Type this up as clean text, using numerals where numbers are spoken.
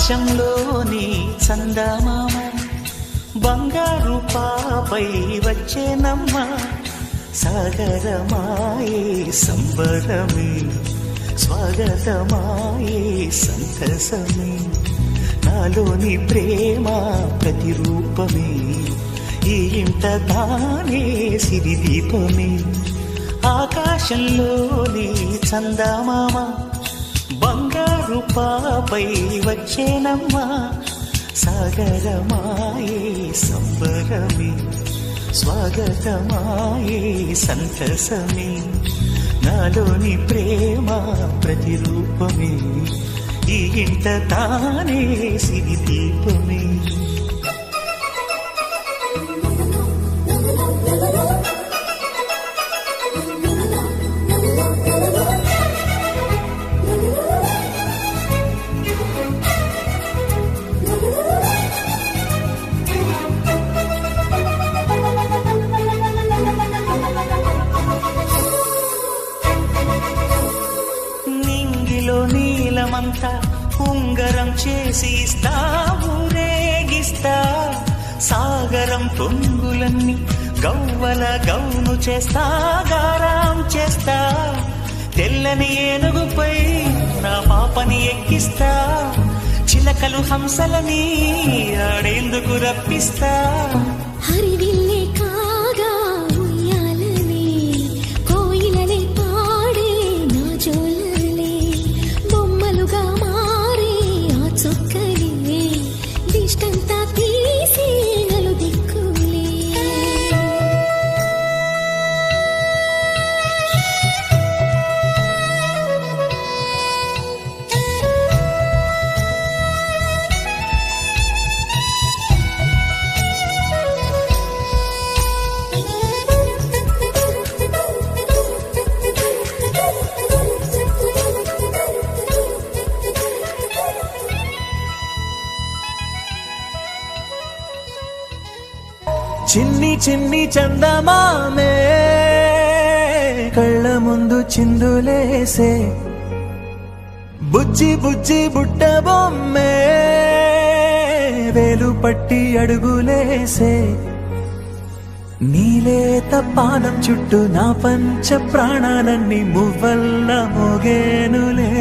ఆకాశంలోని చందమామ బంగారు పాపై వచ్చేనమ్మ సాగరమాయే సంబరమే స్వాగతమాయే సంతసమే నాలోని ప్రేమ ప్రతిరూపమే ఈ ఇంట తానే సిరిదీపమే ఆకాశంలోని చందమామ బంగారు పాపై వచ్చేనమ్మా సాగరమాయే సంబరమే స్వాగతమాయే సంతసమే నాలోని ప్రేమ ప్రతిరూపమే ఈ ఇంట తానే సిరిదీపమే నీలమంతా ఉంగరం చేసి ఇస్తా ఊరేగిస్తా సాగరం పొంగులన్నీ గవ్వల గౌను చేస్తా గారం చేస్తా తెల్లని ఏనుగుపై నా పాపని ఎక్కిస్తా చిలకలు హంసలని ఆడేందుకు రప్పిస్తా హరివిల్లే కాగా ఉయ్యాలనే కోయిలలే పాడే నా జోలలే బొమ్మలుగా మారే ఆ చొక్కలే దిష్టంతా తీసి నలు దిక్కులే చిన్ని చిన్ని చందమామే కళ్ళ ముందు చిందులేసే బుజ్జి బుజ్జి బుట్ట బొమ్మే వేలు పట్టి అడుగులేసే నీలేత పానం చుట్టూ నా పంచ ప్రాణాలన్నీ మువ్వల్ల మోగేనులే